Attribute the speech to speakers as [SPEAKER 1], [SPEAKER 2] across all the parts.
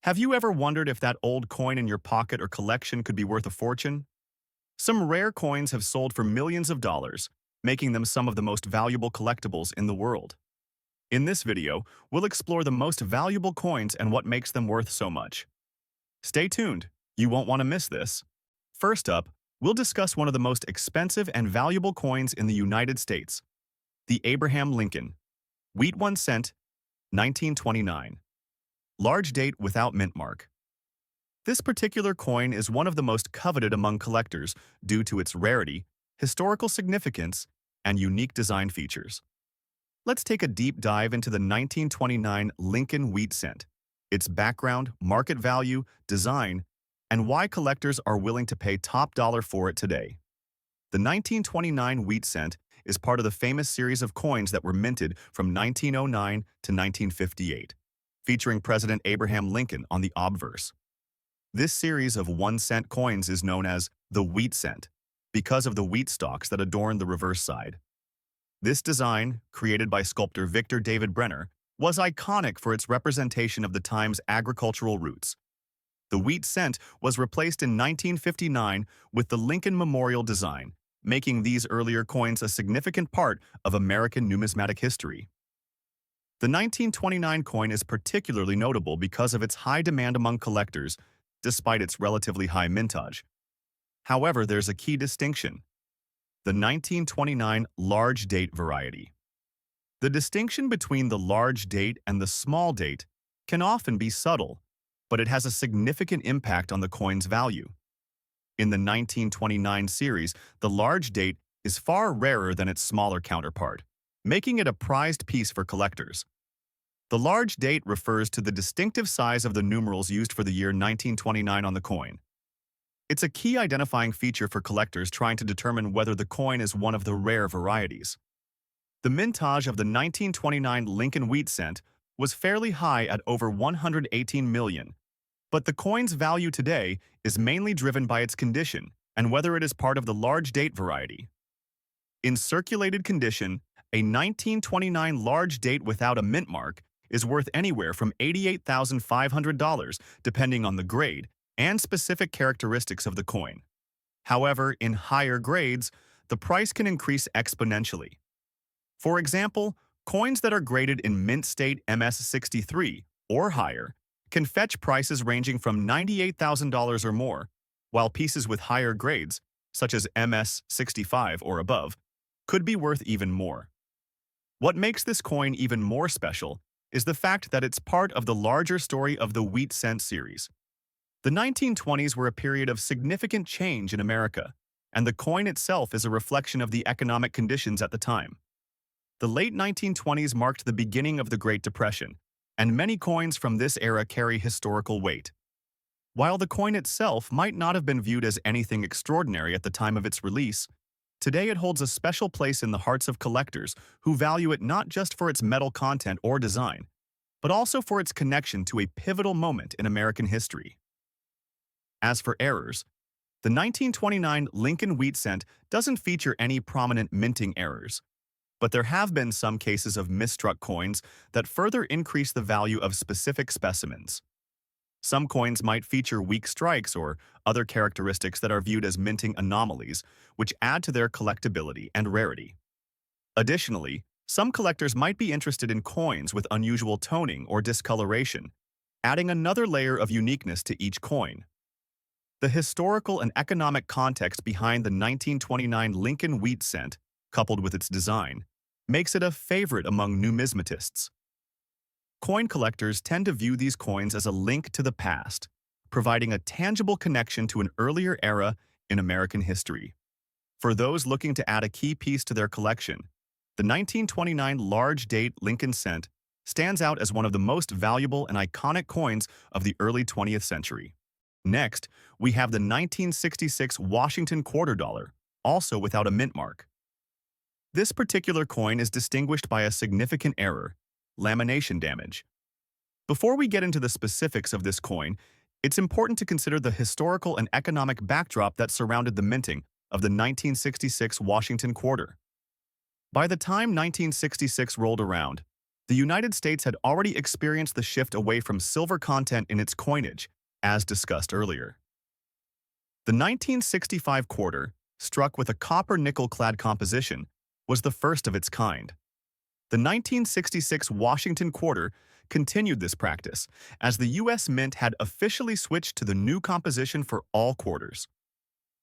[SPEAKER 1] Have you ever wondered if that old coin in your pocket or collection could be worth a fortune? Some rare coins have sold for millions of dollars, making them some of the most valuable collectibles in the world. In this video, we'll explore the most valuable coins and what makes them worth so much. Stay tuned, you won't want to miss this. First up, we'll discuss one of the most expensive and valuable coins in the United States, the Abraham Lincoln. Wheat 1 cent, 1929. Large date without mint mark. This particular coin is one of the most coveted among collectors due to its rarity, historical significance, and unique design features. Let's take a deep dive into the 1929 Lincoln wheat cent, its background, market value, design, and why collectors are willing to pay top dollar for it today. The 1929 wheat cent is part of the famous series of coins that were minted from 1909 to 1958. Featuring President Abraham Lincoln on the obverse. This series of 1-cent coins is known as the wheat cent because of the wheat stalks that adorn the reverse side. This design, created by sculptor Victor David Brenner, was iconic for its representation of the time's agricultural roots. The wheat cent was replaced in 1959 with the Lincoln Memorial design, making these earlier coins a significant part of American numismatic history. The 1929 coin is particularly notable because of its high demand among collectors, despite its relatively high mintage. However, there's a key distinction: the 1929 large date variety. The distinction between the large date and the small date can often be subtle, but it has a significant impact on the coin's value. In the 1929 series, the large date is far rarer than its smaller counterpart, making it a prized piece for collectors. The large date refers to the distinctive size of the numerals used for the year 1929 on the coin. It's a key identifying feature for collectors trying to determine whether the coin is one of the rare varieties. The mintage of the 1929 Lincoln wheat cent was fairly high at over 118 million, but the coin's value today is mainly driven by its condition and whether it is part of the large date variety. In circulated condition, a 1929 large date without a mint mark is worth anywhere from $88,500 depending on the grade and specific characteristics of the coin. However, in higher grades, the price can increase exponentially. For example, coins that are graded in mint state MS-63 or higher can fetch prices ranging from $98,000 or more, while pieces with higher grades, such as MS-65 or above, could be worth even more. What makes this coin even more special is the fact that it's part of the larger story of the wheat cent series. The 1920s were a period of significant change in America, and the coin itself is a reflection of the economic conditions at the time. The late 1920s marked the beginning of the Great Depression, and many coins from this era carry historical weight. While the coin itself might not have been viewed as anything extraordinary at the time of its release, today it holds a special place in the hearts of collectors who value it not just for its metal content or design, but also for its connection to a pivotal moment in American history. As for errors, the 1929 Lincoln wheat cent doesn't feature any prominent minting errors, but there have been some cases of misstruck coins that further increase the value of specific specimens. Some coins might feature weak strikes or other characteristics that are viewed as minting anomalies, which add to their collectability and rarity. Additionally, some collectors might be interested in coins with unusual toning or discoloration, adding another layer of uniqueness to each coin. The historical and economic context behind the 1929 Lincoln wheat cent, coupled with its design, makes it a favorite among numismatists. Coin collectors tend to view these coins as a link to the past, providing a tangible connection to an earlier era in American history. For those looking to add a key piece to their collection, the 1929 large date Lincoln cent stands out as one of the most valuable and iconic coins of the early 20th century. Next, we have the 1966 Washington quarter dollar, also without a mint mark. This particular coin is distinguished by a significant error: lamination damage. Before we get into the specifics of this coin, it's important to consider the historical and economic backdrop that surrounded the minting of the 1966 Washington quarter. By the time 1966 rolled around, The United States had already experienced the shift away from silver content in its coinage, as discussed earlier. The 1965 quarter, struck with a copper-nickel-clad composition, was the first of its kind. The 1966 Washington quarter continued this practice, as the U.S. Mint had officially switched to the new composition for all quarters.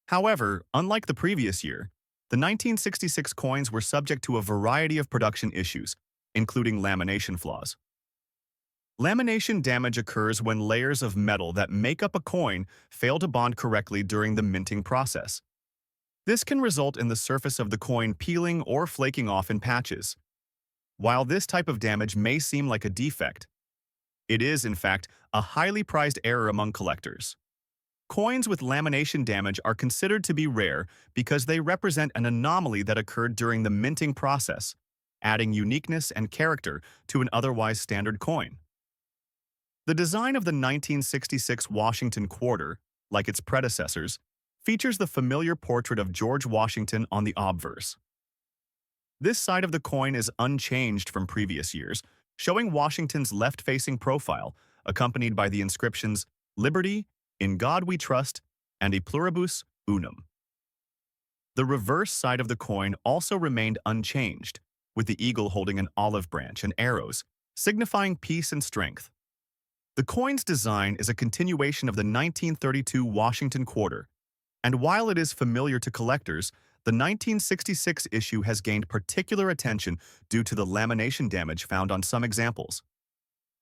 [SPEAKER 1] However, unlike the previous year, the 1966 coins were subject to a variety of production issues, including lamination flaws. Lamination damage occurs when layers of metal that make up a coin fail to bond correctly during the minting process. This can result in the surface of the coin peeling or flaking off in patches. While this type of damage may seem like a defect, it is, in fact, a highly prized error among collectors. Coins with lamination damage are considered to be rare because they represent an anomaly that occurred during the minting process, adding uniqueness and character to an otherwise standard coin. The design of the 1966 Washington quarter, like its predecessors, features the familiar portrait of George Washington on the obverse. This side of the coin is unchanged from previous years, showing Washington's left-facing profile, accompanied by the inscriptions "Liberty, in God we trust," and "E pluribus unum." The reverse side of the coin also remained unchanged, with the eagle holding an olive branch and arrows, signifying peace and strength. The coin's design is a continuation of the 1932 Washington quarter, and while it is familiar to collectors, the 1966 issue has gained particular attention due to the lamination damage found on some examples.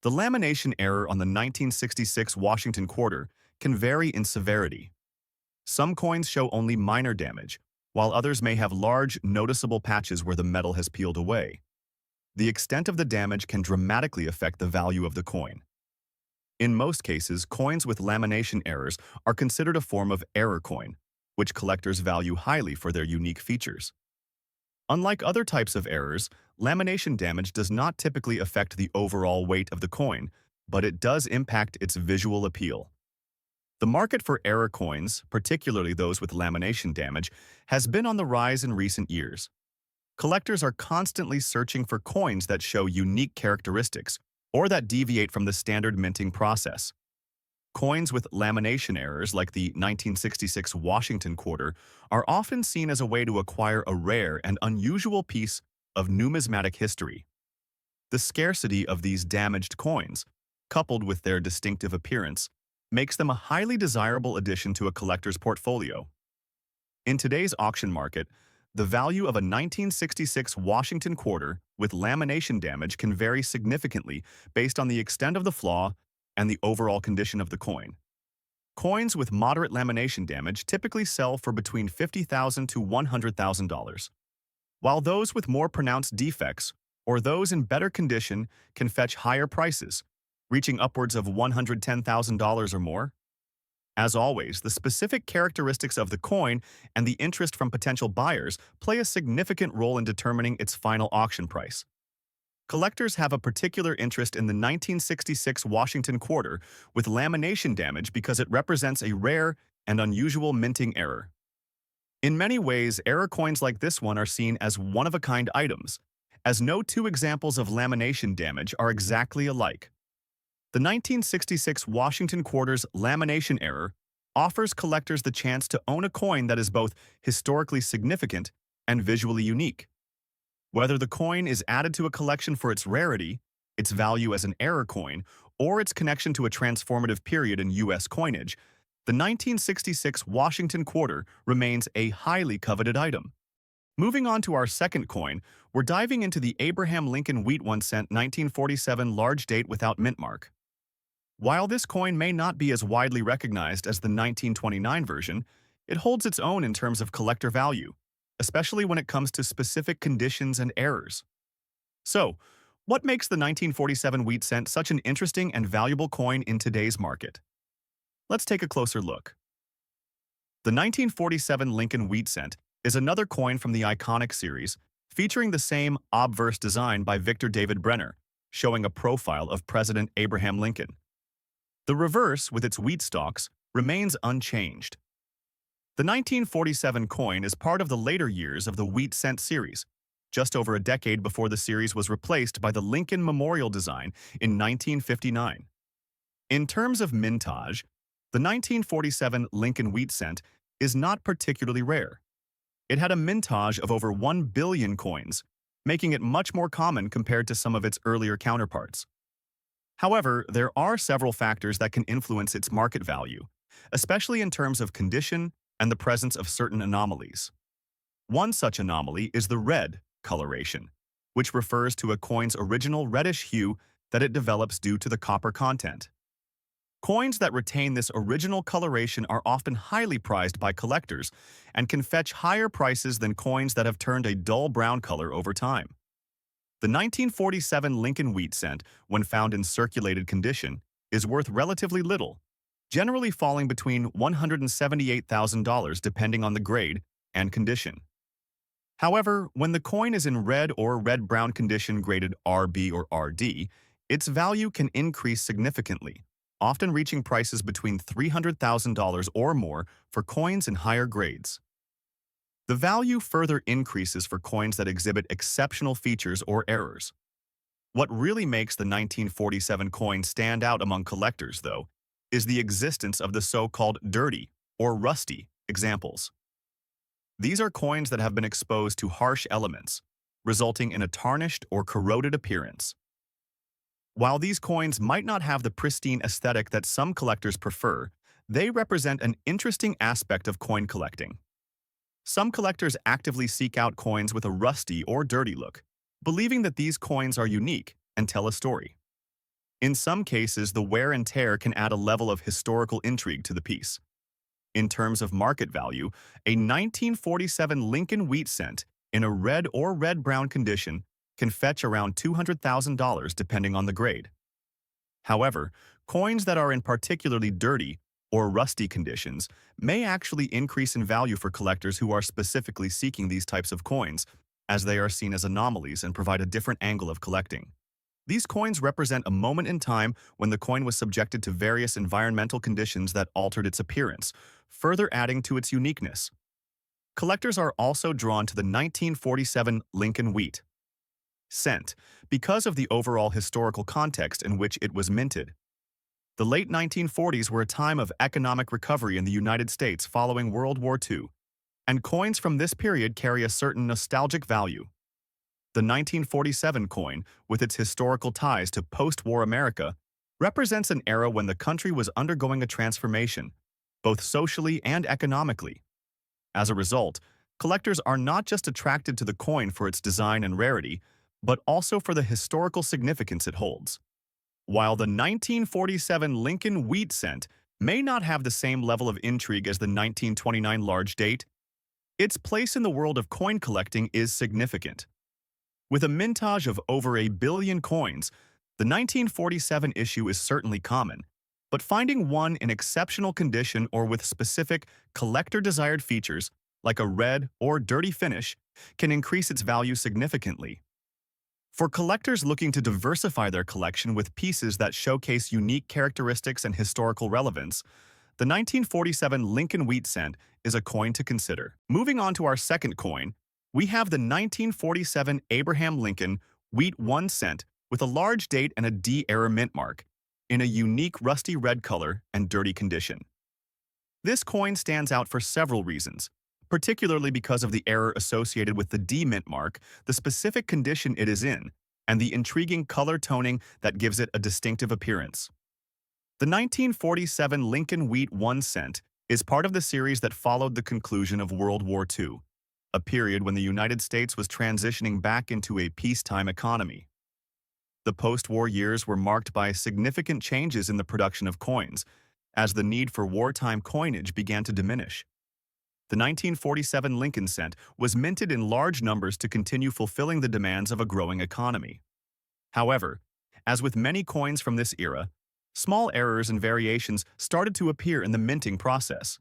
[SPEAKER 1] The lamination error on the 1966 Washington quarter can vary in severity. Some coins show only minor damage, while others may have large, noticeable patches where the metal has peeled away. The extent of the damage can dramatically affect the value of the coin. In most cases, coins with lamination errors are considered a form of error coin, which collectors value highly for their unique features. Unlike other types of errors, lamination damage does not typically affect the overall weight of the coin, but it does impact its visual appeal. The market for error coins, particularly those with lamination damage, has been on the rise in recent years. Collectors are constantly searching for coins that show unique characteristics or that deviate from the standard minting process. Coins with lamination errors, like the 1966 Washington quarter, are often seen as a way to acquire a rare and unusual piece of numismatic history. The scarcity of these damaged coins, coupled with their distinctive appearance, makes them a highly desirable addition to a collector's portfolio. In today's auction market, the value of a 1966 Washington quarter with lamination damage can vary significantly based on the extent of the flaw and the overall condition of the coin. Coins with moderate lamination damage typically sell for between $50,000 to $100,000, while those with more pronounced defects or those in better condition can fetch higher prices, reaching upwards of $110,000 or more. As always, the specific characteristics of the coin and the interest from potential buyers play a significant role in determining its final auction price. Collectors have a particular interest in the 1966 Washington quarter with lamination damage because it represents a rare and unusual minting error. In many ways, error coins like this one are seen as one-of-a-kind items, as no two examples of lamination damage are exactly alike. The 1966 Washington quarter's lamination error offers collectors the chance to own a coin that is both historically significant and visually unique. Whether the coin is added to a collection for its rarity, its value as an error coin, or its connection to a transformative period in U.S. coinage, the 1966 Washington quarter remains a highly coveted item. Moving on to our second coin, we're diving into the Abraham Lincoln Wheat 1 cent 1947 large date without mint mark. While this coin may not be as widely recognized as the 1929 version, it holds its own in terms of collector value, especially when it comes to specific conditions and errors. So, what makes the 1947 wheat cent such an interesting and valuable coin in today's market? Let's take a closer look. The 1947 Lincoln Wheat cent is another coin from the iconic series, featuring the same obverse design by Victor David Brenner, showing a profile of President Abraham Lincoln. The reverse, with its wheat stalks, remains unchanged. The 1947 coin is part of the later years of the wheat cent series, just over a decade before the series was replaced by the Lincoln Memorial design in 1959. In terms of mintage, the 1947 Lincoln wheat cent is not particularly rare. It had a mintage of over 1 billion coins, making it much more common compared to some of its earlier counterparts. However, there are several factors that can influence its market value, especially in terms of condition and the presence of certain anomalies. One such anomaly is the red coloration, which refers to a coin's original reddish hue that it develops due to the copper content. Coins that retain this original coloration are often highly prized by collectors and can fetch higher prices than coins that have turned a dull brown color over time. The 1947 Lincoln wheat cent, when found in circulated condition, is worth relatively little, generally falling between $178,000 depending on the grade and condition. However, when the coin is in red or red-brown condition graded RB or RD, its value can increase significantly, often reaching prices between $300,000 or more for coins in higher grades. The value further increases for coins that exhibit exceptional features or errors. What really makes the 1947 coin stand out among collectors, though, is the existence of the so-called dirty or rusty examples. These are coins that have been exposed to harsh elements, resulting in a tarnished or corroded appearance. While these coins might not have the pristine aesthetic that some collectors prefer, they represent an interesting aspect of coin collecting. Some collectors actively seek out coins with a rusty or dirty look, believing that these coins are unique and tell a story. In some cases, the wear and tear can add a level of historical intrigue to the piece. In terms of market value, a 1947 Lincoln wheat cent in a red or red-brown condition can fetch around $200,000 depending on the grade. However, coins that are in particularly dirty or rusty conditions may actually increase in value for collectors who are specifically seeking these types of coins, as they are seen as anomalies and provide a different angle of collecting. These coins represent a moment in time when the coin was subjected to various environmental conditions that altered its appearance, further adding to its uniqueness. Collectors are also drawn to the 1947 Lincoln wheat cent because of the overall historical context in which it was minted. The late 1940s were a time of economic recovery in the United States following World War II, and coins from this period carry a certain nostalgic value. The 1947 coin, with its historical ties to post-war America, represents an era when the country was undergoing a transformation, both socially and economically. As a result, collectors are not just attracted to the coin for its design and rarity, but also for the historical significance it holds. While the 1947 Lincoln wheat cent may not have the same level of intrigue as the 1929 large date, its place in the world of coin collecting is significant. With a mintage of over 1 billion coins, the 1947 issue is certainly common, but finding one in exceptional condition or with specific collector-desired features, like a red or dirty finish, can increase its value significantly. For collectors looking to diversify their collection with pieces that showcase unique characteristics and historical relevance, the 1947 Lincoln wheat cent is a coin to consider. Moving on to our second coin, we have the 1947 Abraham Lincoln wheat 1 cent with a large date and a D-era mint mark, in a unique rusty red color and dirty condition. This coin stands out for several reasons, particularly because of the error associated with the D mint mark, the specific condition it is in, and the intriguing color toning that gives it a distinctive appearance. The 1947 Lincoln wheat 1 cent is part of the series that followed the conclusion of World War II, a period when the United States was transitioning back into a peacetime economy. The post-war years were marked by significant changes in the production of coins, as the need for wartime coinage began to diminish. The 1947 Lincoln cent was minted in large numbers to continue fulfilling the demands of a growing economy. However, as with many coins from this era, small errors and variations started to appear in the minting process.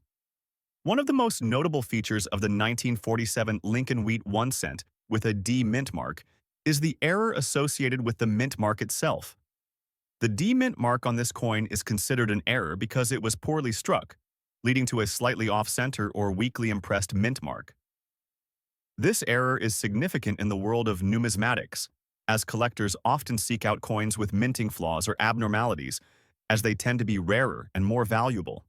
[SPEAKER 1] One of the most notable features of the 1947 Lincoln wheat 1 cent with a D mint mark is the error associated with the mint mark itself. The D mint mark on this coin is considered an error because it was poorly struck, leading to a slightly off-center or weakly impressed mint mark. This error is significant in the world of numismatics, as collectors often seek out coins with minting flaws or abnormalities, as they tend to be rarer and more valuable.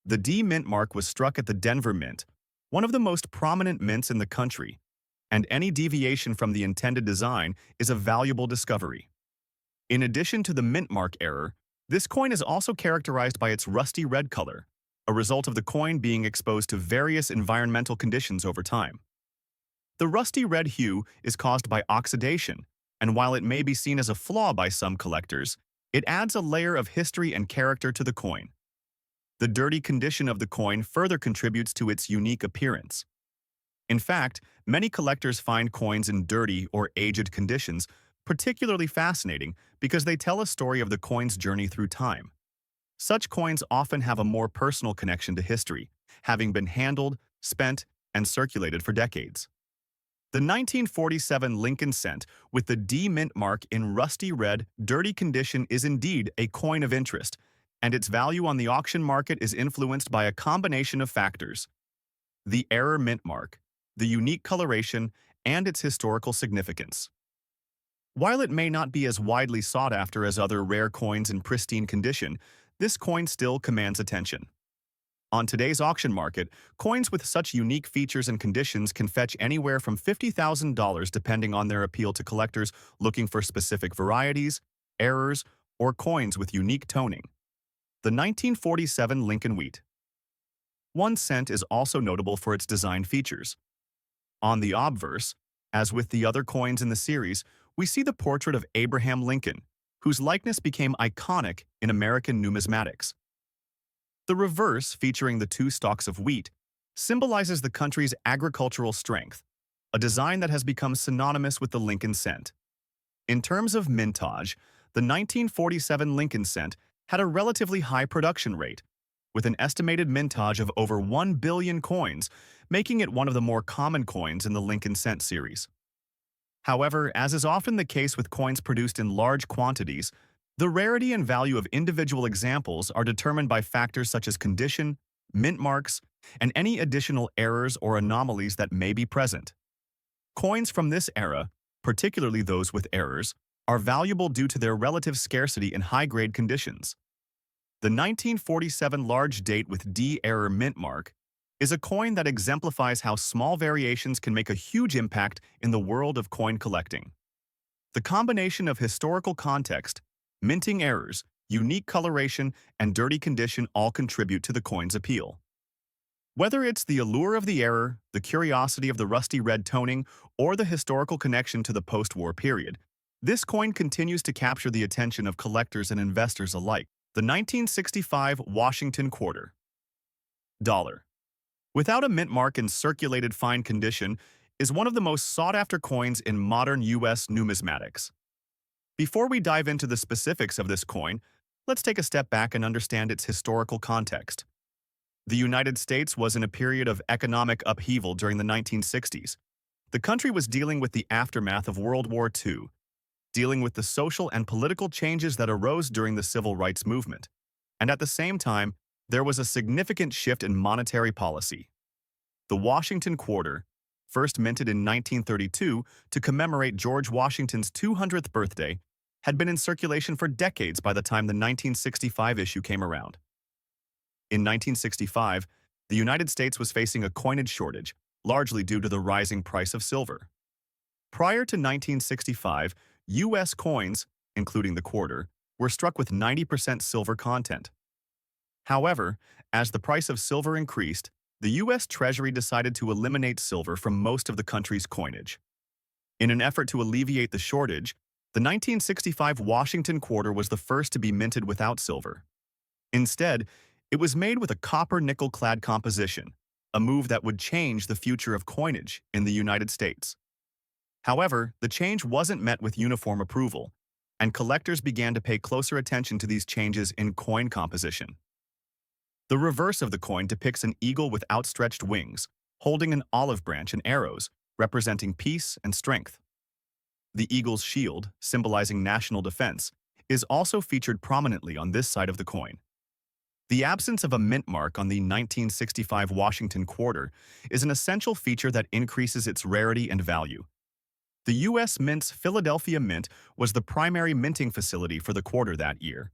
[SPEAKER 1] The D mint mark was struck at the Denver Mint, one of the most prominent mints in the country, and any deviation from the intended design is a valuable discovery. In addition to the mint mark error, this coin is also characterized by its rusty red color, a result of the coin being exposed to various environmental conditions over time. The rusty red hue is caused by oxidation, and while it may be seen as a flaw by some collectors, it adds a layer of history and character to the coin. The dirty condition of the coin further contributes to its unique appearance. In fact, many collectors find coins in dirty or aged conditions particularly fascinating because they tell a story of the coin's journey through time. Such coins often have a more personal connection to history, having been handled, spent, and circulated for decades. The 1947 Lincoln cent with the D mint mark in rusty red, dirty condition is indeed a coin of interest, and its value on the auction market is influenced by a combination of factors: the error mint mark, the unique coloration, and its historical significance. While it may not be as widely sought after as other rare coins in pristine condition, this coin still commands attention. On today's auction market, coins with such unique features and conditions can fetch anywhere from $50,000 depending on their appeal to collectors looking for specific varieties, errors, or coins with unique toning. The 1947 Lincoln Wheat. 1 cent is also notable for its design features. On the obverse, as with the other coins in the series, we see the portrait of Abraham Lincoln, whose likeness became iconic in American numismatics. The reverse, featuring the 2 stalks of wheat, symbolizes the country's agricultural strength, a design that has become synonymous with the Lincoln cent. In terms of mintage, the 1947 Lincoln cent had a relatively high production rate, with an estimated mintage of over 1 billion coins, making it one of the more common coins in the Lincoln cent series. However, as is often the case with coins produced in large quantities, the rarity and value of individual examples are determined by factors such as condition, mint marks, and any additional errors or anomalies that may be present. Coins from this era, particularly those with errors, are valuable due to their relative scarcity in high-grade conditions. The 1947 large date with D error mint mark is a coin that exemplifies how small variations can make a huge impact in the world of coin collecting. The combination of historical context, minting errors, unique coloration, and dirty condition all contribute to the coin's appeal. Whether it's the allure of the error, the curiosity of the rusty red toning, or the historical connection to the post-war period, this coin continues to capture the attention of collectors and investors alike. The 1965 Washington Quarter. Dollar. Without a mint mark in circulated fine condition, is one of the most sought-after coins in modern U.S. numismatics. Before we dive into the specifics of this coin, let's take a step back and understand its historical context. The United States was in a period of economic upheaval during the 1960s. The country was dealing with the aftermath of World War II, dealing with the social and political changes that arose during the Civil Rights Movement, and at the same time, there was a significant shift in monetary policy. The Washington Quarter, first minted in 1932 to commemorate George Washington's 200th birthday, had been in circulation for decades by the time the 1965 issue came around. In 1965, the United States was facing a coinage shortage, largely due to the rising price of silver. Prior to 1965, U.S. coins, including the quarter, were struck with 90% silver content. However, as the price of silver increased, the U.S. Treasury decided to eliminate silver from most of the country's coinage. In an effort to alleviate the shortage, the 1965 Washington Quarter was the first to be minted without silver. Instead, it was made with a copper-nickel-clad composition, a move that would change the future of coinage in the United States. However, the change wasn't met with uniform approval, and collectors began to pay closer attention to these changes in coin composition. The reverse of the coin depicts an eagle with outstretched wings, holding an olive branch and arrows, representing peace and strength. The eagle's shield, symbolizing national defense, is also featured prominently on this side of the coin. The absence of a mint mark on the 1965 Washington quarter is an essential feature that increases its rarity and value. The U.S. Mint's Philadelphia Mint was the primary minting facility for the quarter that year.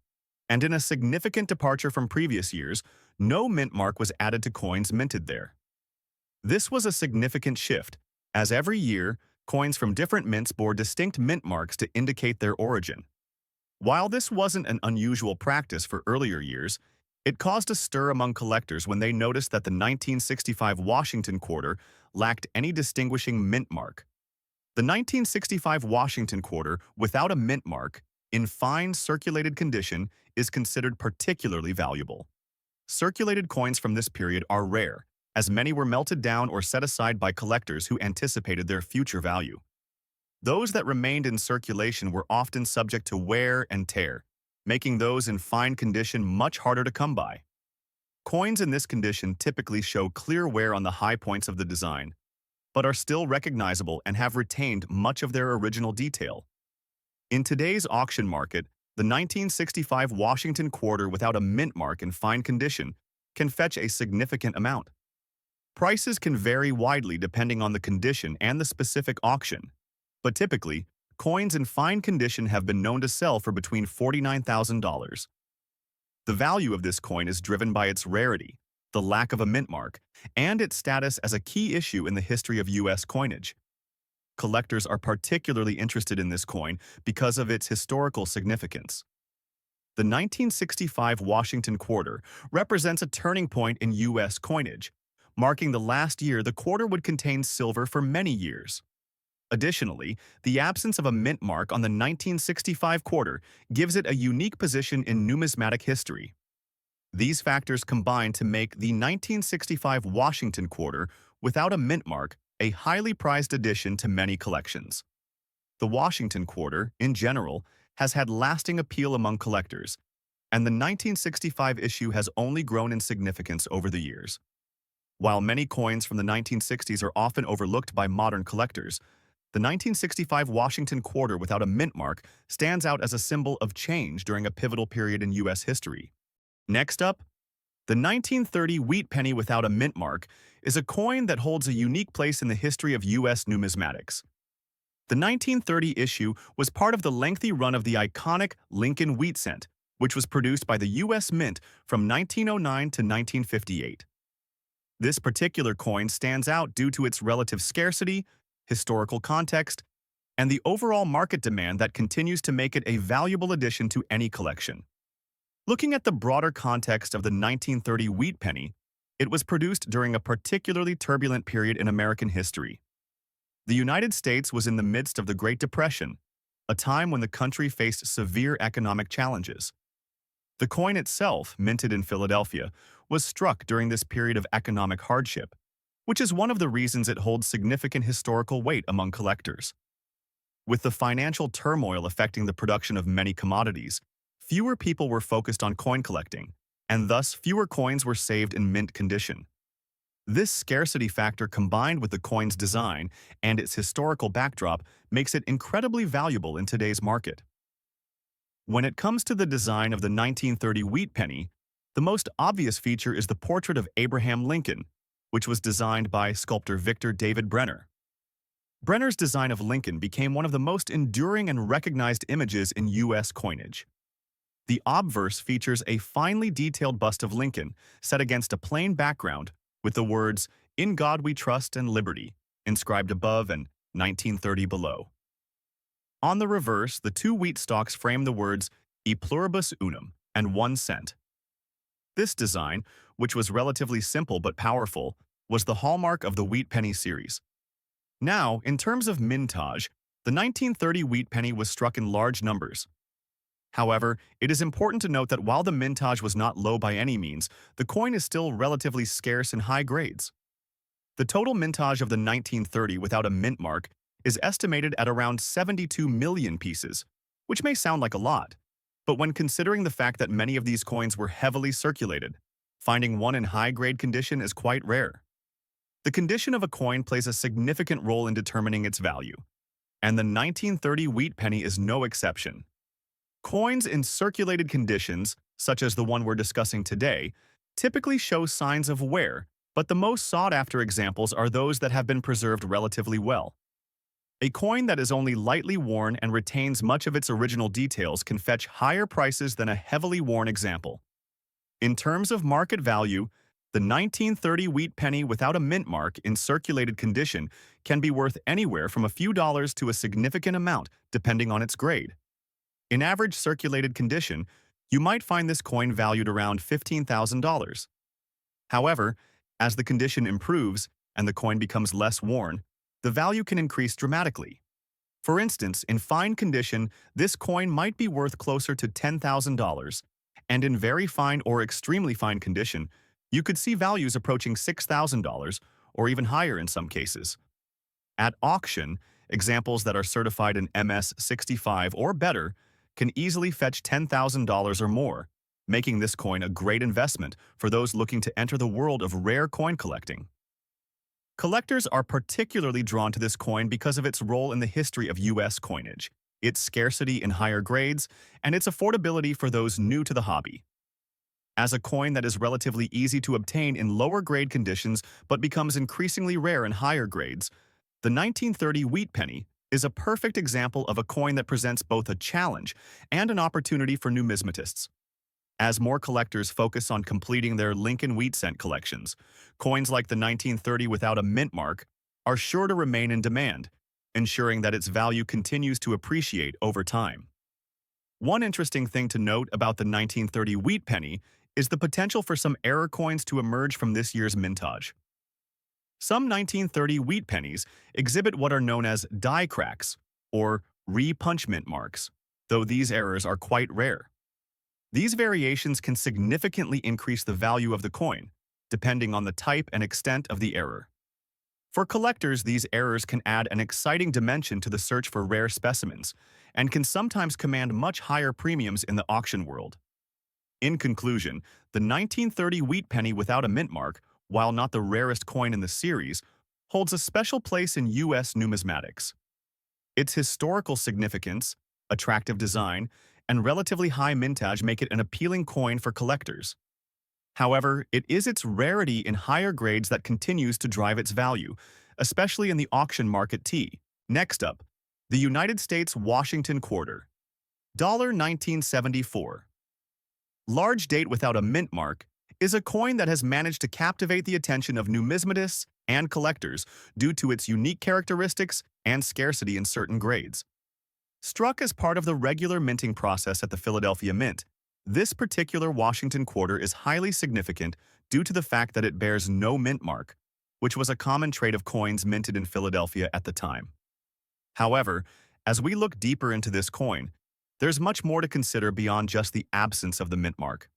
[SPEAKER 1] And in a significant departure from previous years, no mint mark was added to coins minted there. This was a significant shift, as every year, coins from different mints bore distinct mint marks to indicate their origin. While this wasn't an unusual practice for earlier years, it caused a stir among collectors when they noticed that the 1965 Washington quarter lacked any distinguishing mint mark. The 1965 Washington quarter, without a mint mark, in fine circulated condition, is considered particularly valuable. Circulated coins from this period are rare, as many were melted down or set aside by collectors who anticipated their future value. Those that remained in circulation were often subject to wear and tear, making those in fine condition much harder to come by. Coins in this condition typically show clear wear on the high points of the design, but are still recognizable and have retained much of their original detail. In today's auction market, the 1965 Washington quarter without a mint mark in fine condition can fetch a significant amount. Prices can vary widely depending on the condition and the specific auction, but typically, coins in fine condition have been known to sell for between $49,000. The value of this coin is driven by its rarity, the lack of a mint mark, and its status as a key issue in the history of U.S. coinage. Collectors are particularly interested in this coin because of its historical significance. The 1965 Washington quarter represents a turning point in U.S. coinage, marking the last year the quarter would contain silver for many years. Additionally, the absence of a mint mark on the 1965 quarter gives it a unique position in numismatic history. These factors combine to make the 1965 Washington quarter without a mint mark a highly prized addition to many collections. The Washington quarter, in general, has had lasting appeal among collectors, and the 1965 issue has only grown in significance over the years. While many coins from the 1960s are often overlooked by modern collectors, the 1965 Washington quarter without a mint mark stands out as a symbol of change during a pivotal period in U.S. history. Next up, the 1930 wheat penny without a mint mark is a coin that holds a unique place in the history of U.S. numismatics. The 1930 issue was part of the lengthy run of the iconic Lincoln wheat cent, which was produced by the U.S. Mint from 1909 to 1958. This particular coin stands out due to its relative scarcity, historical context, and the overall market demand that continues to make it a valuable addition to any collection. Looking at the broader context of the 1930 wheat penny, it was produced during a particularly turbulent period in American history. The United States was in the midst of the Great Depression, a time when the country faced severe economic challenges. The coin itself, minted in Philadelphia, was struck during this period of economic hardship, which is one of the reasons it holds significant historical weight among collectors. With the financial turmoil affecting the production of many commodities, fewer people were focused on coin collecting, and thus fewer coins were saved in mint condition. This scarcity factor combined with the coin's design and its historical backdrop makes it incredibly valuable in today's market. When it comes to the design of the 1930 wheat penny, the most obvious feature is the portrait of Abraham Lincoln, which was designed by sculptor Victor David Brenner. Brenner's design of Lincoln became one of the most enduring and recognized images in U.S. coinage. The obverse features a finely detailed bust of Lincoln set against a plain background with the words, "In God We Trust and Liberty," inscribed above and 1930 below. On the reverse, the two wheat stalks frame the words, "E pluribus unum," and 1 cent. This design, which was relatively simple but powerful, was the hallmark of the wheat penny series. Now, in terms of mintage, the 1930 wheat penny was struck in large numbers. However, it is important to note that while the mintage was not low by any means, the coin is still relatively scarce in high grades. The total mintage of the 1930 without a mint mark is estimated at around 72 million pieces, which may sound like a lot, but when considering the fact that many of these coins were heavily circulated, finding one in high-grade condition is quite rare. The condition of a coin plays a significant role in determining its value, and the 1930 wheat penny is no exception. Coins in circulated conditions, such as the one we're discussing today, typically show signs of wear, but the most sought-after examples are those that have been preserved relatively well. A coin that is only lightly worn and retains much of its original details can fetch higher prices than a heavily worn example. In terms of market value, the 1930 wheat penny without a mint mark in circulated condition can be worth anywhere from a few dollars to a significant amount, depending on its grade. In average circulated condition, you might find this coin valued around $15,000. However, as the condition improves and the coin becomes less worn, the value can increase dramatically. For instance, in fine condition, this coin might be worth closer to $10,000, and in very fine or extremely fine condition, you could see values approaching $6,000 or even higher in some cases. At auction, examples that are certified in MS-65 or better can easily fetch $10,000 or more, making this coin a great investment for those looking to enter the world of rare coin collecting. Collectors are particularly drawn to this coin because of its role in the history of U.S. coinage, its scarcity in higher grades, and its affordability for those new to the hobby. As a coin that is relatively easy to obtain in lower grade conditions but becomes increasingly rare in higher grades, the 1930 wheat penny is a perfect example of a coin that presents both a challenge and an opportunity for numismatists. As more collectors focus on completing their Lincoln wheat cent collections, coins like the 1930 without a mint mark are sure to remain in demand, ensuring that its value continues to appreciate over time. One interesting thing to note about the 1930 wheat penny is the potential for some error coins to emerge from this year's mintage. Some 1930 wheat pennies exhibit what are known as die cracks, or re-punchment marks, though these errors are quite rare. These variations can significantly increase the value of the coin, depending on the type and extent of the error. For collectors, these errors can add an exciting dimension to the search for rare specimens, and can sometimes command much higher premiums in the auction world. In conclusion, the 1930 wheat penny without a mint mark, while not the rarest coin in the series, holds a special place in U.S. numismatics. Its historical significance, attractive design, and relatively high mintage make it an appealing coin for collectors. However, it is its rarity in higher grades that continues to drive its value, especially in the auction market T. Next up, the United States Washington Quarter. $1974. Large date without a mint mark is a coin that has managed to captivate the attention of numismatists and collectors due to its unique characteristics and scarcity in certain grades. Struck as part of the regular minting process at the Philadelphia Mint, this particular Washington quarter is highly significant due to the fact that it bears no mint mark, which was a common trait of coins minted in Philadelphia at the time. However, as we look deeper into this coin, there's much more to consider beyond just the absence of the mint mark.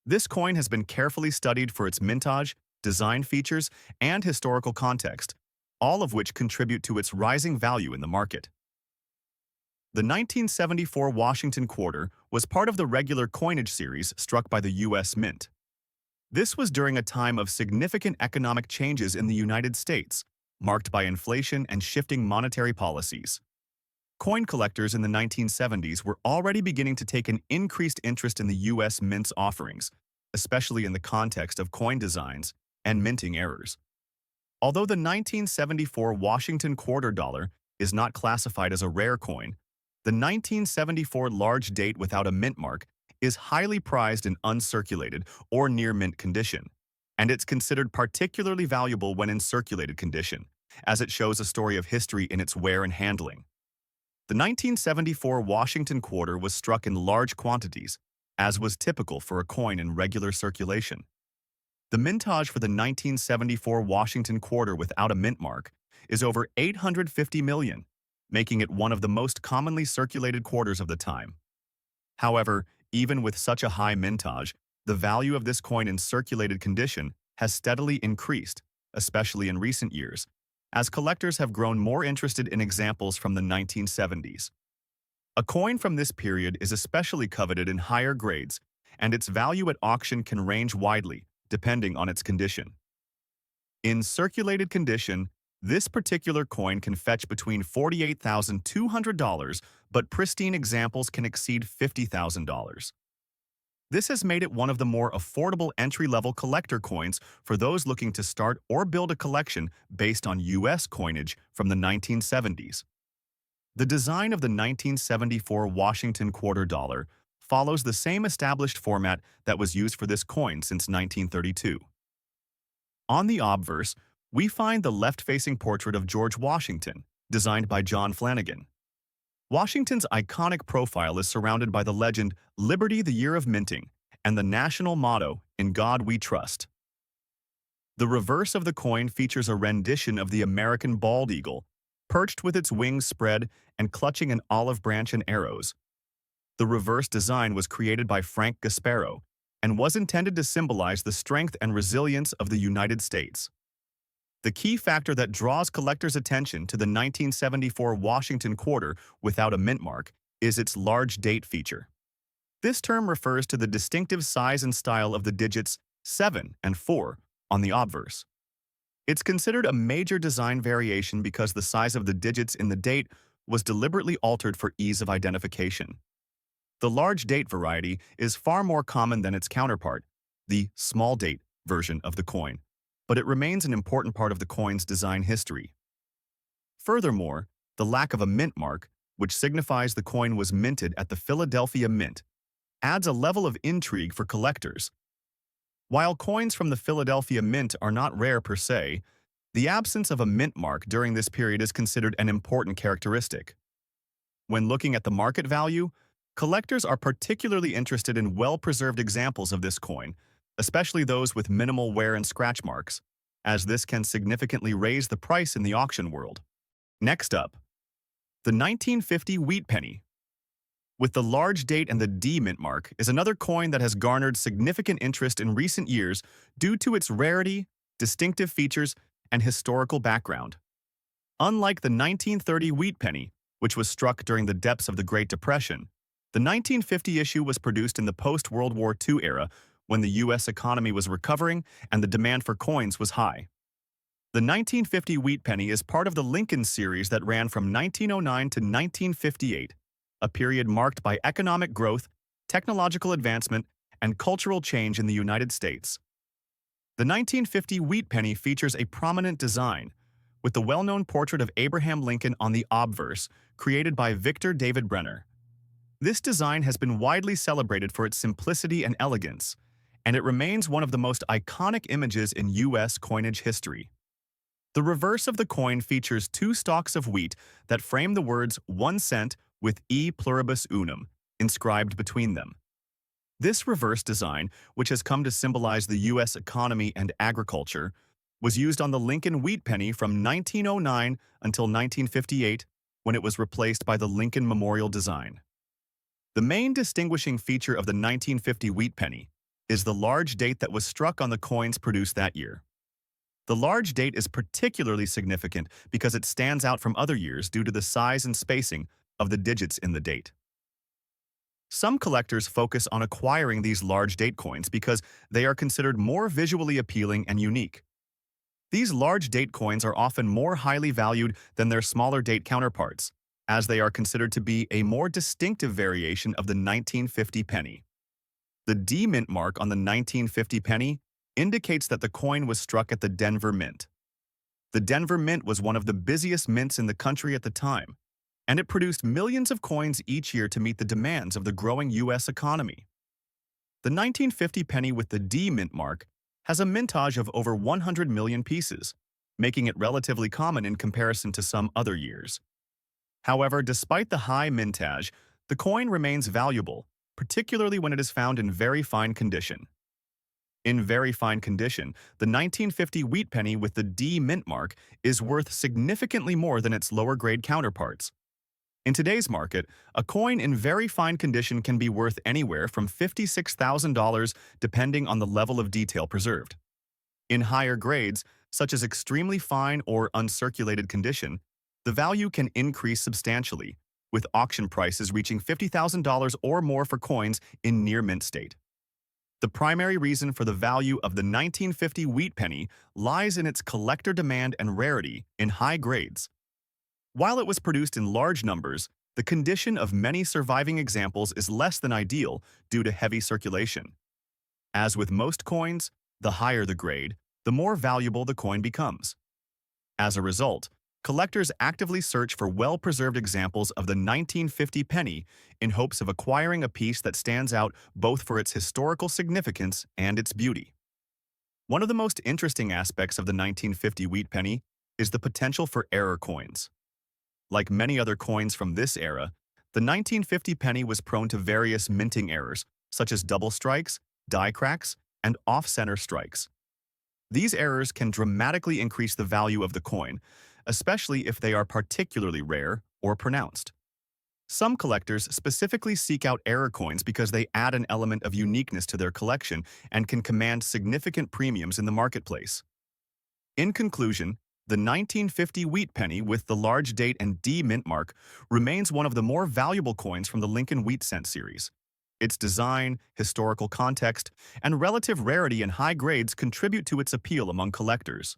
[SPEAKER 1] This coin has been carefully studied for its mintage, design features, and historical context, all of which contribute to its rising value in the market. The 1974 Washington Quarter was part of the regular coinage series struck by the U.S. Mint. This was during a time of significant economic changes in the United States, marked by inflation and shifting monetary policies. Coin collectors in the 1970s were already beginning to take an increased interest in the U.S. Mint's offerings, especially in the context of coin designs and minting errors. Although the 1974 Washington Quarter dollar is not classified as a rare coin, the 1974 large date without a mint mark is highly prized in uncirculated or near-mint condition, and it's considered particularly valuable when in circulated condition, as it shows a story of history in its wear and handling. The 1974 Washington Quarter was struck in large quantities, as was typical for a coin in regular circulation. The mintage for the 1974 Washington Quarter without a mint mark is over 850 million, making it one of the most commonly circulated quarters of the time. However, even with such a high mintage, the value of this coin in circulated condition has steadily increased, especially in recent years, as collectors have grown more interested in examples from the 1970s. A coin from this period is especially coveted in higher grades, and its value at auction can range widely, depending on its condition. In circulated condition, this particular coin can fetch between $48,200, but pristine examples can exceed $50,000. This has made it one of the more affordable entry-level collector coins for those looking to start or build a collection based on U.S. coinage from the 1970s. The design of the 1974 Washington quarter dollar follows the same established format that was used for this coin since 1932. On the obverse, we find the left-facing portrait of George Washington, designed by John Flanagan. Washington's iconic profile is surrounded by the legend, "Liberty the Year of Minting," and the national motto, "In God We Trust." The reverse of the coin features a rendition of the American bald eagle, perched with its wings spread and clutching an olive branch and arrows. The reverse design was created by Frank Gasparo and was intended to symbolize the strength and resilience of the United States. The key factor that draws collectors' attention to the 1974 Washington quarter without a mint mark is its large date feature. This term refers to the distinctive size and style of the digits 7 and 4 on the obverse. It's considered a major design variation because the size of the digits in the date was deliberately altered for ease of identification. The large date variety is far more common than its counterpart, the small date version of the coin, but it remains an important part of the coin's design history. Furthermore, the lack of a mint mark, which signifies the coin was minted at the Philadelphia Mint, adds a level of intrigue for collectors. While coins from the Philadelphia Mint are not rare per se, the absence of a mint mark during this period is considered an important characteristic. When looking at the market value, collectors are particularly interested in well-preserved examples of this coin, especially those with minimal wear and scratch marks, as this can significantly raise the price in the auction world. Next up, the 1950 wheat penny. With the large date and the D mint mark is another coin that has garnered significant interest in recent years due to its rarity, distinctive features, and historical background. Unlike the 1930 wheat penny, which was struck during the depths of the Great Depression, the 1950 issue was produced in the post-World War II era when the U.S. economy was recovering and the demand for coins was high. The 1950 wheat penny is part of the Lincoln series that ran from 1909 to 1958, a period marked by economic growth, technological advancement, and cultural change in the United States. The 1950 wheat penny features a prominent design, with the well-known portrait of Abraham Lincoln on the obverse, created by Victor David Brenner. This design has been widely celebrated for its simplicity and elegance, and it remains one of the most iconic images in U.S. coinage history. The reverse of the coin features two stalks of wheat that frame the words 1 cent with E pluribus unum inscribed between them. This reverse design, which has come to symbolize the U.S. economy and agriculture, was used on the Lincoln wheat penny from 1909 until 1958, when it was replaced by the Lincoln Memorial design. The main distinguishing feature of the 1950 wheat penny is the large date that was struck on the coins produced that year. The large date is particularly significant because it stands out from other years due to the size and spacing of the digits in the date. Some collectors focus on acquiring these large date coins because they are considered more visually appealing and unique. These large date coins are often more highly valued than their smaller date counterparts, as they are considered to be a more distinctive variation of the 1950 penny. The D mint mark on the 1950 penny indicates that the coin was struck at the Denver Mint. The Denver Mint was one of the busiest mints in the country at the time, and it produced millions of coins each year to meet the demands of the growing U.S. economy. The 1950 penny with the D mint mark has a mintage of over 100 million pieces, making it relatively common in comparison to some other years. However, despite the high mintage, the coin remains valuable, particularly when it is found in very fine condition. In very fine condition, the 1950 wheat penny with the D mint mark is worth significantly more than its lower-grade counterparts. In today's market, a coin in very fine condition can be worth anywhere from $56,000 depending on the level of detail preserved. In higher grades, such as extremely fine or uncirculated condition, the value can increase substantially, with auction prices reaching $50,000 or more for coins in near-mint state. The primary reason for the value of the 1950 wheat penny lies in its collector demand and rarity in high grades. While it was produced in large numbers, The condition of many surviving examples is less than ideal due to heavy circulation. As with most coins, the higher the grade, the more valuable the coin becomes. As a result, collectors actively search for well-preserved examples of the 1950 penny in hopes of acquiring a piece that stands out both for its historical significance and its beauty. One of the most interesting aspects of the 1950 wheat penny is the potential for error coins. Like many other coins from this era, the 1950 penny was prone to various minting errors, such as double strikes, die cracks, and off-center strikes. These errors can dramatically increase the value of the coin, especially if they are particularly rare or pronounced. Some collectors specifically seek out error coins because they add an element of uniqueness to their collection and can command significant premiums in the marketplace. In conclusion, the 1950 wheat penny with the large date and D mint mark remains one of the more valuable coins from the Lincoln Wheat Cent series. Its design, historical context, and relative rarity and high grades contribute to its appeal among collectors.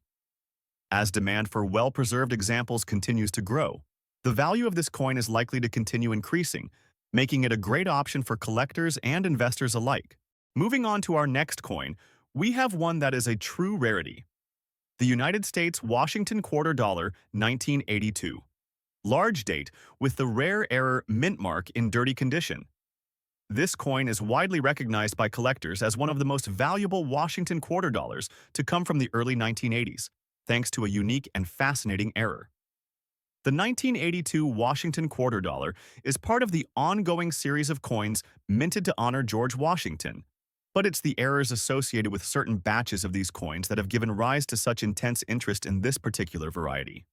[SPEAKER 1] As demand for well-preserved examples continues to grow, the value of this coin is likely to continue increasing, making it a great option for collectors and investors alike. Moving on to our next coin, we have one that is a true rarity. The United States Washington Quarter Dollar 1982. Large date with the rare error mint mark in dirty condition. This coin is widely recognized by collectors as one of the most valuable Washington quarter dollars to come from the early 1980s, thanks to a unique and fascinating error. The 1982 Washington quarter dollar is part of the ongoing series of coins minted to honor George Washington, but it's the errors associated with certain batches of these coins that have given rise to such intense interest in this particular variety.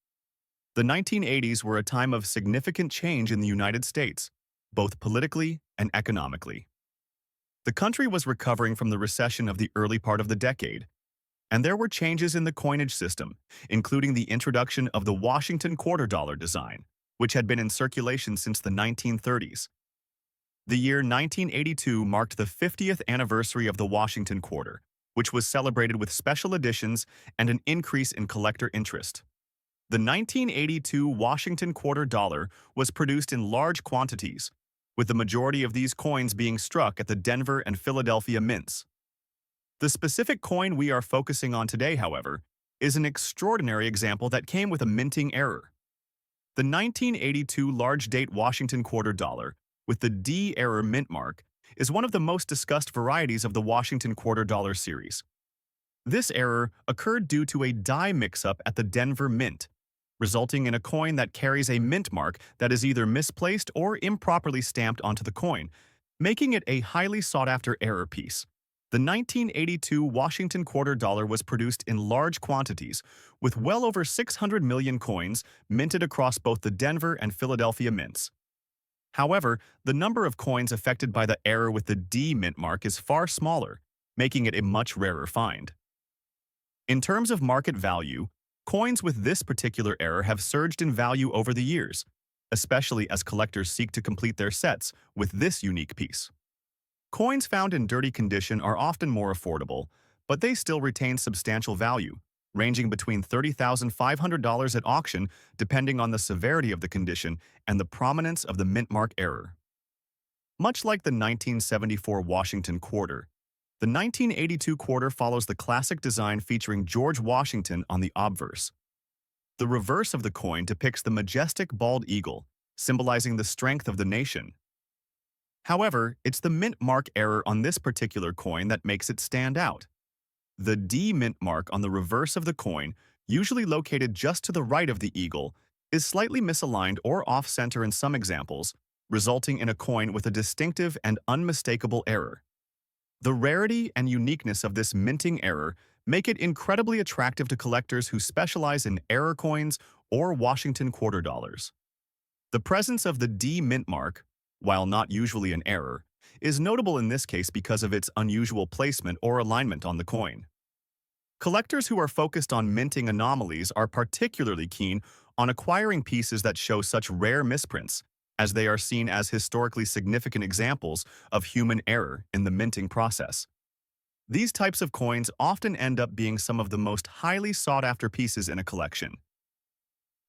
[SPEAKER 1] The 1980s were a time of significant change in the United States, both politically and economically. The country was recovering from the recession of the early part of the decade, and there were changes in the coinage system, including the introduction of the Washington quarter dollar design, which had been in circulation since the 1930s. The year 1982 marked the 50th anniversary of the Washington quarter, which was celebrated with special editions and an increase in collector interest. The 1982 Washington quarter dollar was produced in large quantities, with the majority of these coins being struck at the Denver and Philadelphia mints. The specific coin we are focusing on today, however, is an extraordinary example that came with a minting error. The 1982 large-date Washington quarter dollar, with the D error mint mark, is one of the most discussed varieties of the Washington quarter dollar series. This error occurred due to a die mix-up at the Denver Mint, resulting in a coin that carries a mint mark that is either misplaced or improperly stamped onto the coin, making it a highly sought-after error piece. The 1982 Washington quarter dollar was produced in large quantities, with well over 600 million coins minted across both the Denver and Philadelphia mints. However, the number of coins affected by the error with the D mint mark is far smaller, making it a much rarer find. In terms of market value, coins with this particular error have surged in value over the years, especially as collectors seek to complete their sets with this unique piece. Coins found in dirty condition are often more affordable, but they still retain substantial value, ranging between $30,500 at auction depending on the severity of the condition and the prominence of the mint mark error. Much like the 1974 Washington quarter, the 1982 quarter follows the classic design featuring George Washington on the obverse. The reverse of the coin depicts the majestic bald eagle, symbolizing the strength of the nation. However, it's the mint mark error on this particular coin that makes it stand out. The D mint mark on the reverse of the coin, usually located just to the right of the eagle, is slightly misaligned or off-center in some examples, resulting in a coin with a distinctive and unmistakable error. The rarity and uniqueness of this minting error make it incredibly attractive to collectors who specialize in error coins or Washington quarter dollars. The presence of the D mint mark, while not usually an error, is notable in this case because of its unusual placement or alignment on the coin. Collectors who are focused on minting anomalies are particularly keen on acquiring pieces that show such rare misprints, as they are seen as historically significant examples of human error in the minting process. These types of coins often end up being some of the most highly sought-after pieces in a collection.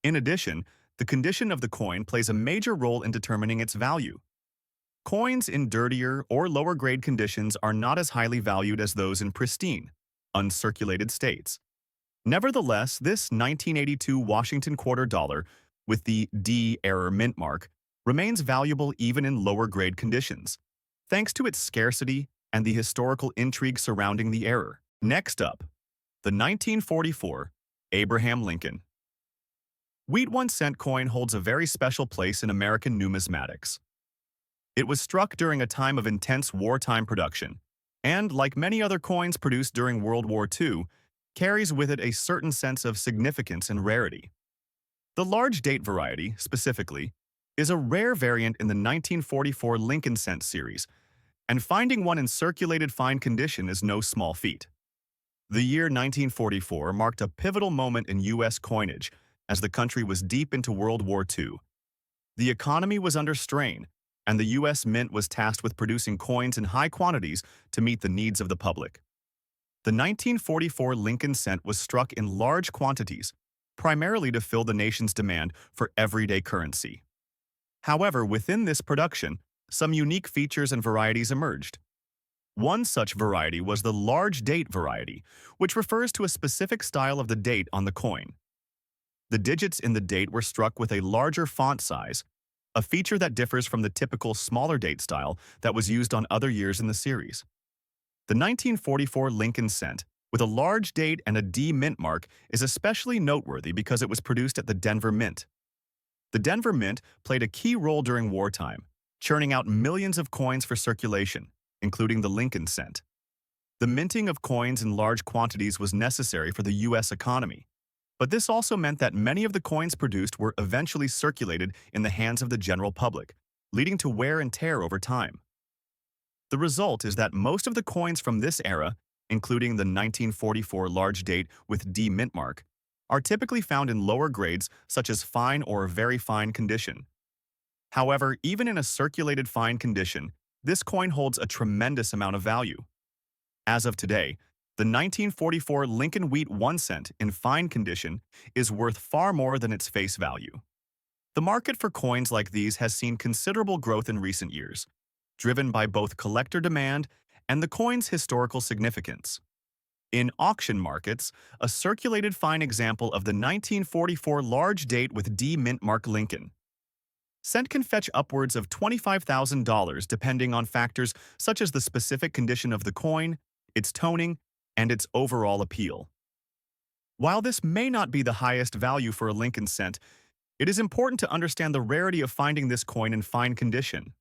[SPEAKER 1] In addition, The condition of the coin plays a major role in determining its value. Coins in dirtier or lower grade conditions are not as highly valued as those in pristine, uncirculated states. Nevertheless, this 1982 Washington quarter dollar with the D error mint mark remains valuable even in lower grade conditions, thanks to its scarcity and the historical intrigue surrounding the error. Next up, the 1944 Abraham Lincoln. Wheat 1-cent coin holds a very special place in American numismatics. It was struck during a time of intense wartime production, and, like many other coins produced during World War II, carries with it a certain sense of significance and rarity. The large date variety, specifically, is a rare variant in the 1944 Lincoln cent series, and finding one in circulated fine condition is no small feat. The year 1944 marked a pivotal moment in U.S. coinage as the country was deep into World War II. The economy was under strain, and the U.S. Mint was tasked with producing coins in high quantities to meet the needs of the public. The 1944 Lincoln cent was struck in large quantities, primarily to fill the nation's demand for everyday currency. However, within this production, some unique features and varieties emerged. One such variety was the large date variety, which refers to a specific style of the date on the coin. The digits in the date were struck with a larger font size, a feature that differs from the typical smaller date style that was used on other years in the series. The 1944 Lincoln cent, with a large date and a D mint mark, is especially noteworthy because it was produced at the Denver Mint. The Denver Mint played a key role during wartime, churning out millions of coins for circulation, including the Lincoln cent. The minting of coins in large quantities was necessary for the U.S. economy, but this also meant that many of the coins produced were eventually circulated in the hands of the general public, leading to wear and tear over time. The result is that most of the coins from this era, including the 1944 large date with D mint mark, are typically found in lower grades such as fine or very fine condition. However, even in a circulated fine condition, this coin holds a tremendous amount of value. As of today, the 1944 Lincoln Wheat 1 cent in fine condition is worth far more than its face value. The market for coins like these has seen considerable growth in recent years, driven by both collector demand and the coin's historical significance. In auction markets, a circulated fine example of the 1944 large date with D mint mark Lincoln cent can fetch upwards of $25,000 depending on factors such as the specific condition of the coin, its toning, and its overall appeal. While this may not be the highest value for a Lincoln cent, it is important to understand the rarity of finding this coin in fine condition.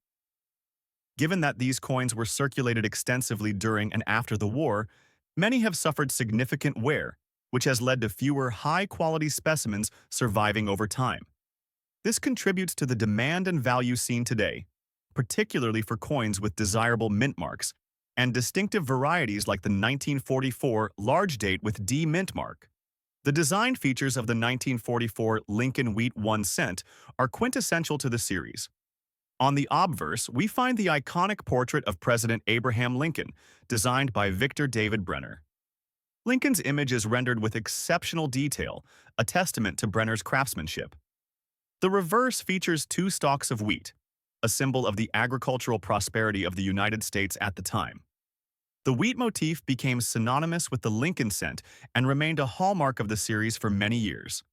[SPEAKER 1] Given that these coins were circulated extensively during and after the war, many have suffered significant wear, which has led to fewer high-quality specimens surviving over time. This contributes to the demand and value seen today, particularly for coins with desirable mint marks, and distinctive varieties like the 1944 large date with D mint mark. The design features of the 1944 Lincoln Wheat 1 cent are quintessential to the series. On the obverse, we find the iconic portrait of President Abraham Lincoln, designed by Victor David Brenner. Lincoln's image is rendered with exceptional detail, a testament to Brenner's craftsmanship. The reverse features 2 stalks of wheat, a symbol of the agricultural prosperity of the United States at the time. The wheat motif became synonymous with the Lincoln cent and remained a hallmark of the series for many years.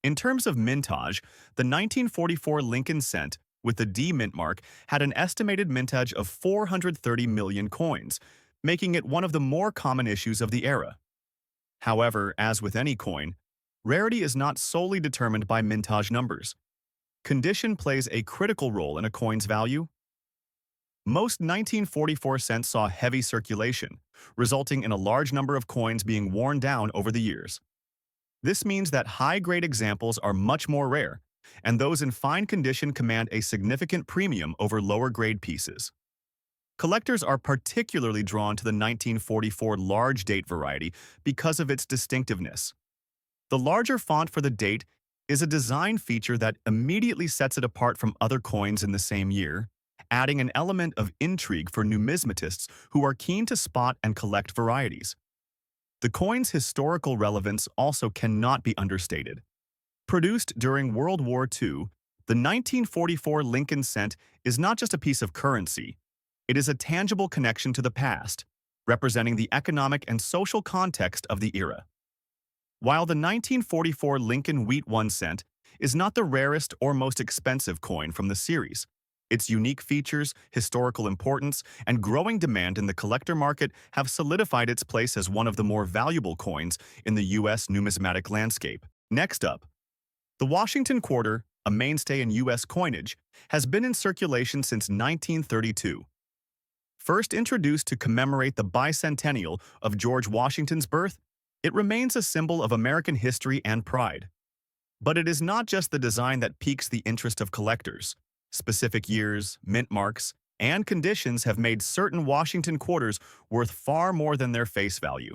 [SPEAKER 1] In terms of mintage, the 1944 Lincoln cent with the D mint mark had an estimated mintage of 430 million coins, making it one of the more common issues of the era. However, as with any coin, rarity is not solely determined by mintage numbers. Condition plays a critical role in a coin's value. Most 1944 cents saw heavy circulation, resulting in a large number of coins being worn down over the years. This means that high-grade examples are much more rare, and those in fine condition command a significant premium over lower-grade pieces. Collectors are particularly drawn to the 1944 large date variety because of its distinctiveness. The larger font for the date is a design feature that immediately sets it apart from other coins in the same year, adding an element of intrigue for numismatists who are keen to spot and collect varieties. The coin's historical relevance also cannot be understated. Produced during World War II, the 1944 Lincoln cent is not just a piece of currency, it is a tangible connection to the past, representing the economic and social context of the era. While the 1944 Lincoln Wheat 1 cent is not the rarest or most expensive coin from the series, its unique features, historical importance, and growing demand in the collector market have solidified its place as one of the more valuable coins in the U.S. numismatic landscape. Next up, the Washington quarter, a mainstay in U.S. coinage, has been in circulation since 1932. First introduced to commemorate the bicentennial of George Washington's birth, it remains a symbol of American history and pride. But it is not just the design that piques the interest of collectors. Specific years, mint marks, and conditions have made certain Washington quarters worth far more than their face value.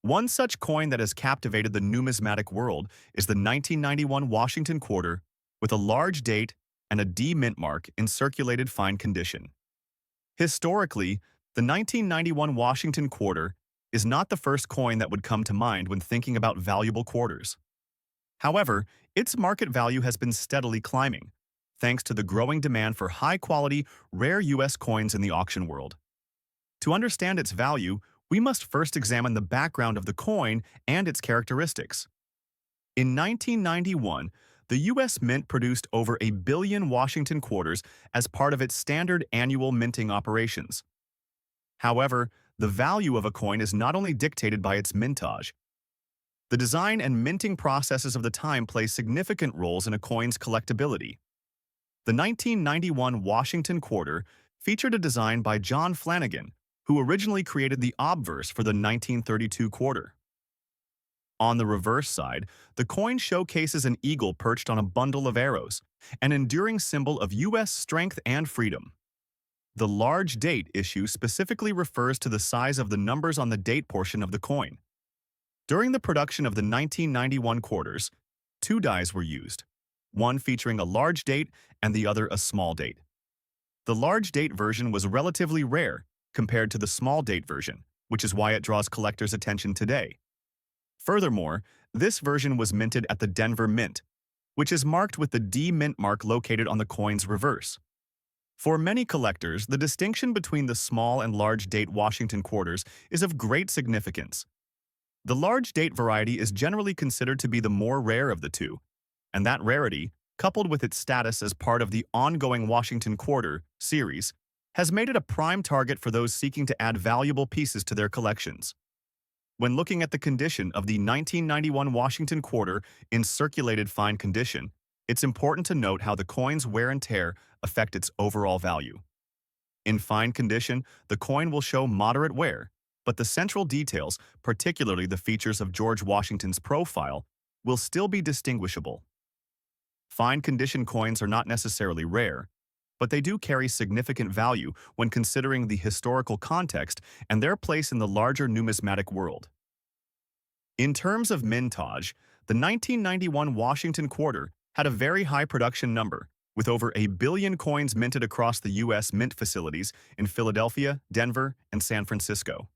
[SPEAKER 1] One such coin that has captivated the numismatic world is the 1991 Washington quarter, with a large date and a D mint mark in circulated fine condition. Historically, the 1991 Washington quarter is not the first coin that would come to mind when thinking about valuable quarters. However, its market value has been steadily climbing, thanks to the growing demand for high-quality, rare U.S. coins in the auction world. To understand its value, we must first examine the background of the coin and its characteristics. In 1991, the U.S. Mint produced over 1 billion Washington quarters as part of its standard annual minting operations. However, the value of a coin is not only dictated by its mintage. The design and minting processes of the time play significant roles in a coin's collectability. The 1991 Washington quarter featured a design by John Flanagan, who originally created the obverse for the 1932 quarter. On the reverse side, the coin showcases an eagle perched on a bundle of arrows, an enduring symbol of U.S. strength and freedom. The large date issue specifically refers to the size of the numbers on the date portion of the coin. During the production of the 1991 quarters, two dies were used, one featuring a large date and the other a small date. The large date version was relatively rare compared to the small date version, which is why it draws collectors' attention today. Furthermore, this version was minted at the Denver Mint, which is marked with the D mint mark located on the coin's reverse. For many collectors, the distinction between the small and large date Washington quarters is of great significance. The large date variety is generally considered to be the more rare of the two, and that rarity, coupled with its status as part of the ongoing Washington Quarter series, has made it a prime target for those seeking to add valuable pieces to their collections. When looking at the condition of the 1991 Washington Quarter in circulated fine condition, it's important to note how the coin's wear and tear affect its overall value. In fine condition, the coin will show moderate wear, but the central details, particularly the features of George Washington's profile, will still be distinguishable. Fine condition coins are not necessarily rare, but they do carry significant value when considering the historical context and their place in the larger numismatic world. In terms of mintage, the 1991 Washington Quarter had a very high production number, with over 1 billion coins minted across the U.S. mint facilities in Philadelphia, Denver, and San Francisco.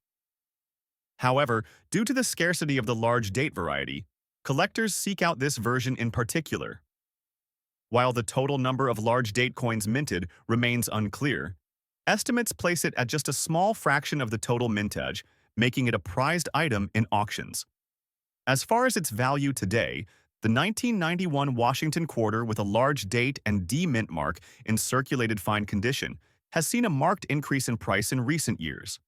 [SPEAKER 1] However, due to the scarcity of the large date variety, collectors seek out this version in particular. While the total number of large date coins minted remains unclear, estimates place it at just a small fraction of the total mintage, making it a prized item in auctions. As far as its value today, the 1991 Washington Quarter with a large date and D mint mark in circulated fine condition has seen a marked increase in price in recent years.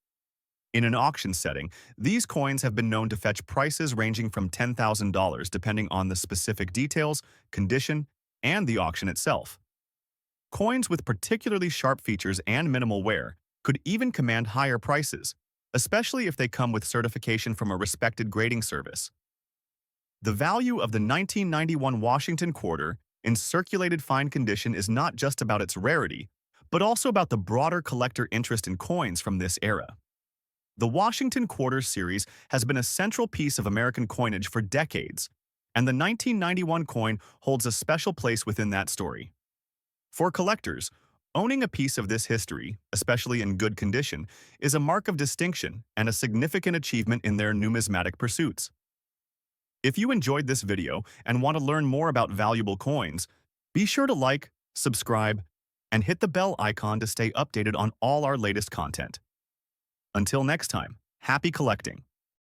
[SPEAKER 1] In an auction setting, these coins have been known to fetch prices ranging from $10,000 depending on the specific details, condition, and the auction itself. Coins with particularly sharp features and minimal wear could even command higher prices, especially if they come with certification from a respected grading service. The value of the 1991 Washington Quarter in circulated fine condition is not just about its rarity, but also about the broader collector interest in coins from this era. The Washington Quarter series has been a central piece of American coinage for decades, and the 1991 coin holds a special place within that story. For collectors, owning a piece of this history, especially in good condition, is a mark of distinction and a significant achievement in their numismatic pursuits. If you enjoyed this video and want to learn more about valuable coins, be sure to like, subscribe, and hit the bell icon to stay updated on all our latest content. Until next time, happy collecting!